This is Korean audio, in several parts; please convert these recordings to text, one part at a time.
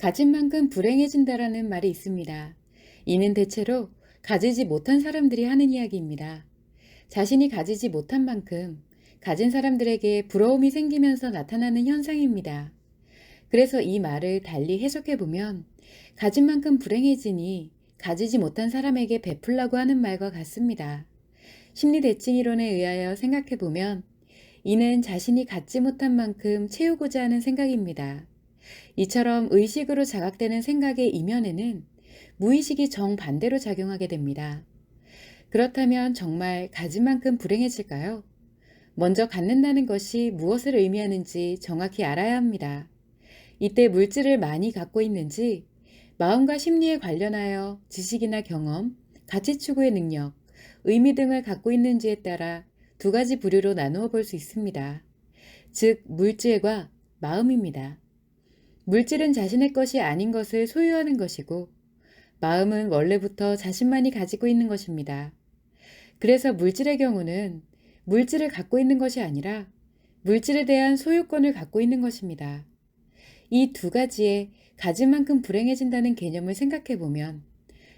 가진 만큼 불행해진다라는 말이 있습니다. 이는 대체로 가지지 못한 사람들이 하는 이야기입니다. 자신이 가지지 못한 만큼 가진 사람들에게 부러움이 생기면서 나타나는 현상입니다. 그래서 이 말을 달리 해석해 보면 가진 만큼 불행해지니 가지지 못한 사람에게 베풀라고 하는 말과 같습니다. 심리 대칭 이론에 의하여 생각해 보면 이는 자신이 갖지 못한 만큼 채우고자 하는 생각입니다. 이처럼 의식으로 자각되는 생각의 이면에는 무의식이 정반대로 작용하게 됩니다. 그렇다면 정말 가진 만큼 불행해질까요? 먼저 갖는다는 것이 무엇을 의미하는지 정확히 알아야 합니다. 이때 물질을 많이 갖고 있는지, 마음과 심리에 관련하여 지식이나 경험, 가치 추구의 능력, 의미 등을 갖고 있는지에 따라 두 가지 부류로 나누어 볼 수 있습니다. 즉, 물질과 마음입니다. 물질은 자신의 것이 아닌 것을 소유하는 것이고, 마음은 원래부터 자신만이 가지고 있는 것입니다. 그래서 물질의 경우는 물질을 갖고 있는 것이 아니라 물질에 대한 소유권을 갖고 있는 것입니다. 이 두 가지에 가진 만큼 불행해진다는 개념을 생각해 보면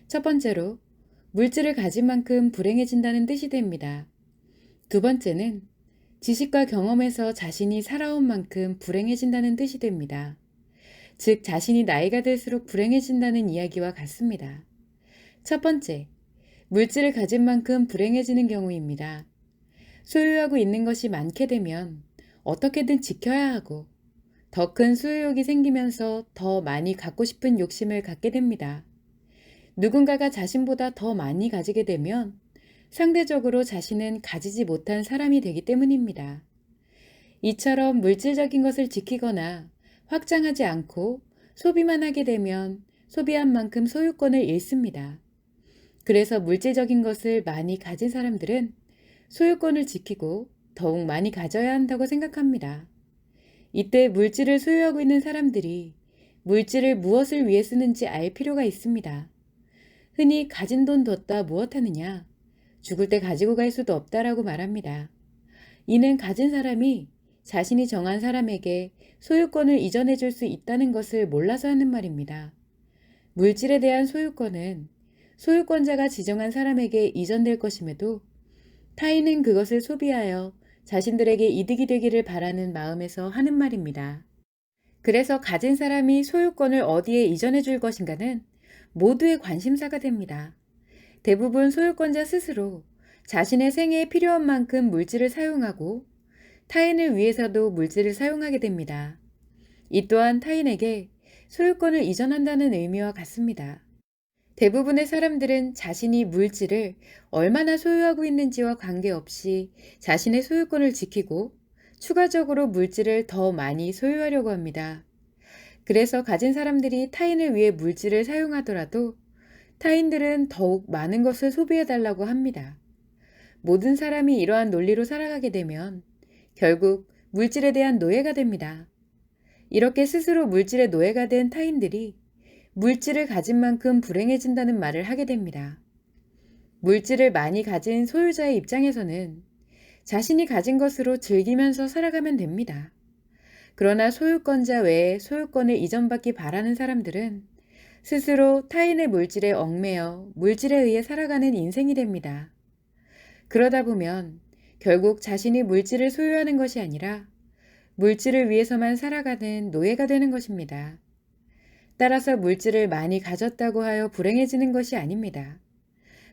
첫 번째로 물질을 가진 만큼 불행해진다는 뜻이 됩니다. 두 번째는 지식과 경험에서 자신이 살아온 만큼 불행해진다는 뜻이 됩니다. 즉, 자신이 나이가 들수록 불행해진다는 이야기와 같습니다. 첫 번째, 물질을 가진 만큼 불행해지는 경우입니다. 소유하고 있는 것이 많게 되면 어떻게든 지켜야 하고 더 큰 소유욕이 생기면서 더 많이 갖고 싶은 욕심을 갖게 됩니다. 누군가가 자신보다 더 많이 가지게 되면 상대적으로 자신은 가지지 못한 사람이 되기 때문입니다. 이처럼 물질적인 것을 지키거나 확장하지 않고 소비만 하게 되면 소비한 만큼 소유권을 잃습니다. 그래서 물질적인 것을 많이 가진 사람들은 소유권을 지키고 더욱 많이 가져야 한다고 생각합니다. 이때 물질을 소유하고 있는 사람들이 물질을 무엇을 위해 쓰는지 알 필요가 있습니다. 흔히 가진 돈 뒀다 무엇하느냐, 죽을 때 가지고 갈 수도 없다라고 말합니다. 이는 가진 사람이 자신이 정한 사람에게 소유권을 이전해 줄 수 있다는 것을 몰라서 하는 말입니다. 물질에 대한 소유권은 소유권자가 지정한 사람에게 이전될 것임에도 타인은 그것을 소비하여 자신들에게 이득이 되기를 바라는 마음에서 하는 말입니다. 그래서 가진 사람이 소유권을 어디에 이전해 줄 것인가는 모두의 관심사가 됩니다. 대부분 소유권자 스스로 자신의 생애에 필요한 만큼 물질을 사용하고 타인을 위해서도 물질을 사용하게 됩니다. 이 또한 타인에게 소유권을 이전한다는 의미와 같습니다. 대부분의 사람들은 자신이 물질을 얼마나 소유하고 있는지와 관계없이 자신의 소유권을 지키고 추가적으로 물질을 더 많이 소유하려고 합니다. 그래서 가진 사람들이 타인을 위해 물질을 사용하더라도 타인들은 더욱 많은 것을 소비해달라고 합니다. 모든 사람이 이러한 논리로 살아가게 되면 결국 물질에 대한 노예가 됩니다. 이렇게 스스로 물질의 노예가 된 타인들이 물질을 가진 만큼 불행해진다는 말을 하게 됩니다. 물질을 많이 가진 소유자의 입장에서는 자신이 가진 것으로 즐기면서 살아가면 됩니다. 그러나 소유권자 외에 소유권을 이전받기 바라는 사람들은 스스로 타인의 물질에 얽매여 물질에 의해 살아가는 인생이 됩니다. 그러다 보면 결국 자신이 물질을 소유하는 것이 아니라 물질을 위해서만 살아가는 노예가 되는 것입니다. 따라서 물질을 많이 가졌다고 하여 불행해지는 것이 아닙니다.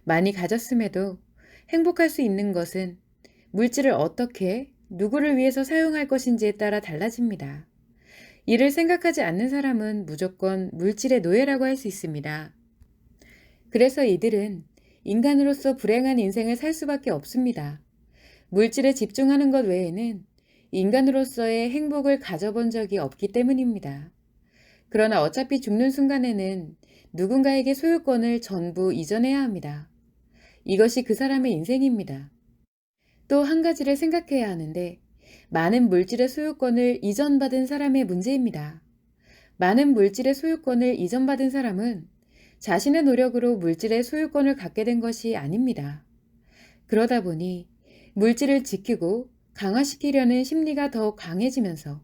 많이 가졌음에도 행복할 수 있는 것은 물질을 어떻게, 누구를 위해서 사용할 것인지에 따라 달라집니다. 이를 생각하지 않는 사람은 무조건 물질의 노예라고 할 수 있습니다. 그래서 이들은 인간으로서 불행한 인생을 살 수밖에 없습니다. 물질에 집중하는 것 외에는 인간으로서의 행복을 가져본 적이 없기 때문입니다. 그러나 어차피 죽는 순간에는 누군가에게 소유권을 전부 이전해야 합니다. 이것이 그 사람의 인생입니다. 또 한 가지를 생각해야 하는데, 많은 물질의 소유권을 이전받은 사람의 문제입니다. 많은 물질의 소유권을 이전받은 사람은 자신의 노력으로 물질의 소유권을 갖게 된 것이 아닙니다. 그러다 보니 물질을 지키고 강화시키려는 심리가 더 강해지면서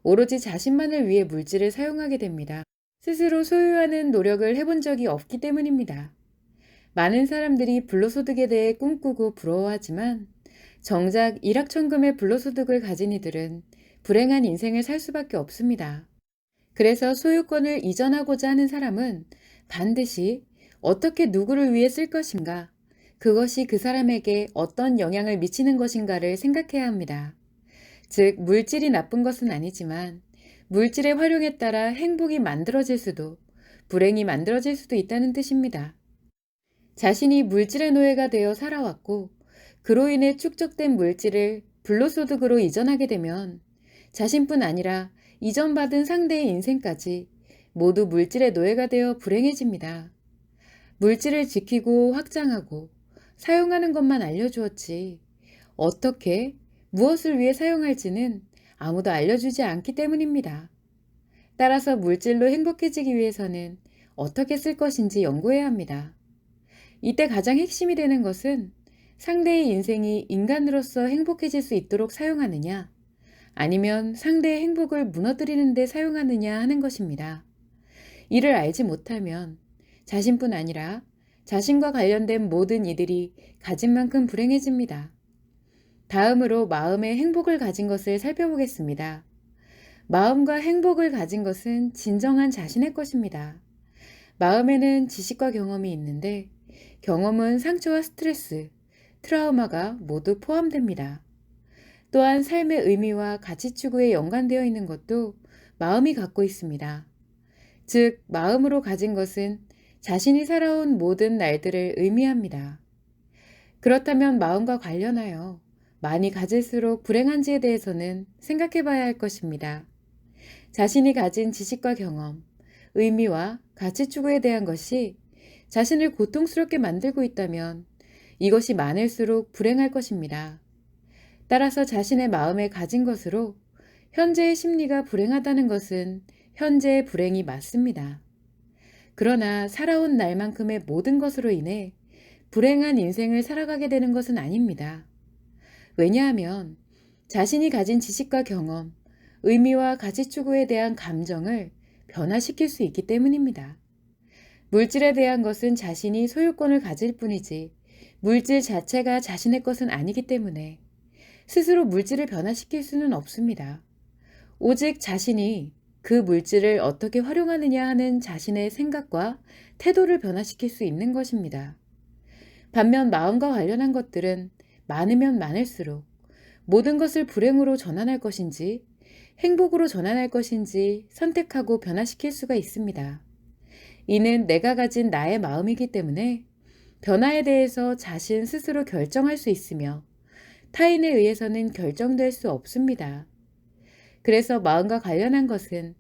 오로지 자신만을 위해 물질을 사용하게 됩니다. 스스로 소유하는 노력을 해본 적이 없기 때문입니다. 많은 사람들이 불로소득에 대해 꿈꾸고 부러워하지만 정작 일확천금의 불로소득을 가진 이들은 불행한 인생을 살 수밖에 없습니다. 그래서 소유권을 이전하고자 하는 사람은 반드시 어떻게 누구를 위해 쓸 것인가, 그것이 그 사람에게 어떤 영향을 미치는 것인가를 생각해야 합니다. 즉, 물질이 나쁜 것은 아니지만 물질의 활용에 따라 행복이 만들어질 수도 불행이 만들어질 수도 있다는 뜻입니다. 자신이 물질의 노예가 되어 살아왔고 그로 인해 축적된 물질을 불로소득으로 이전하게 되면 자신뿐 아니라 이전받은 상대의 인생까지 모두 물질의 노예가 되어 불행해집니다. 물질을 지키고 확장하고 사용하는 것만 알려주었지 어떻게 무엇을 위해 사용할지는 아무도 알려주지 않기 때문입니다. 따라서 물질로 행복해지기 위해서는 어떻게 쓸 것인지 연구해야 합니다. 이때 가장 핵심이 되는 것은 상대의 인생이 인간으로서 행복해질 수 있도록 사용하느냐, 아니면 상대의 행복을 무너뜨리는 데 사용하느냐 하는 것입니다. 이를 알지 못하면 자신뿐 아니라 자신과 관련된 모든 이들이 가진 만큼 불행해집니다. 다음으로 마음의 행복을 가진 것을 살펴보겠습니다. 마음과 행복을 가진 것은 진정한 자신의 것입니다. 마음에는 지식과 경험이 있는데 경험은 상처와 스트레스, 트라우마가 모두 포함됩니다. 또한 삶의 의미와 가치 추구에 연관되어 있는 것도 마음이 갖고 있습니다. 즉, 마음으로 가진 것은 자신이 살아온 모든 날들을 의미합니다. 그렇다면 마음과 관련하여 많이 가질수록 불행한지에 대해서는 생각해 봐야 할 것입니다. 자신이 가진 지식과 경험, 의미와 가치 추구에 대한 것이 자신을 고통스럽게 만들고 있다면 이것이 많을수록 불행할 것입니다. 따라서 자신의 마음에 가진 것으로 현재의 심리가 불행하다는 것은 현재의 불행이 맞습니다. 그러나 살아온 날만큼의 모든 것으로 인해 불행한 인생을 살아가게 되는 것은 아닙니다. 왜냐하면 자신이 가진 지식과 경험, 의미와 가치 추구에 대한 감정을 변화시킬 수 있기 때문입니다. 물질에 대한 것은 자신이 소유권을 가질 뿐이지 물질 자체가 자신의 것은 아니기 때문에 스스로 물질을 변화시킬 수는 없습니다. 오직 자신이 그 물질을 어떻게 활용하느냐 하는 자신의 생각과 태도를 변화시킬 수 있는 것입니다. 반면 마음과 관련한 것들은 많으면 많을수록 모든 것을 불행으로 전환할 것인지 행복으로 전환할 것인지 선택하고 변화시킬 수가 있습니다. 이는 내가 가진 나의 마음이기 때문에 변화에 대해서 자신 스스로 결정할 수 있으며 타인에 의해서는 결정될 수 없습니다. 그래서 마음과 관련한 것은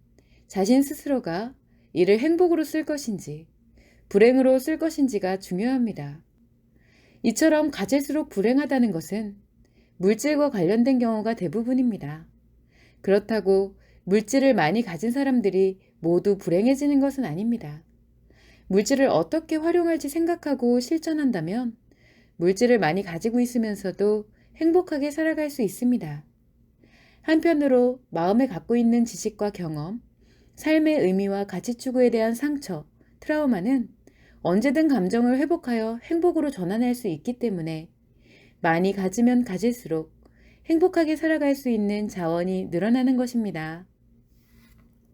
자신 스스로가 이를 행복으로 쓸 것인지 불행으로 쓸 것인지가 중요합니다. 이처럼 가질수록 불행하다는 것은 물질과 관련된 경우가 대부분입니다. 그렇다고 물질을 많이 가진 사람들이 모두 불행해지는 것은 아닙니다. 물질을 어떻게 활용할지 생각하고 실천한다면 물질을 많이 가지고 있으면서도 행복하게 살아갈 수 있습니다. 한편으로 마음에 갖고 있는 지식과 경험, 삶의 의미와 가치 추구에 대한 상처, 트라우마는 언제든 감정을 회복하여 행복으로 전환할 수 있기 때문에 많이 가지면 가질수록 행복하게 살아갈 수 있는 자원이 늘어나는 것입니다.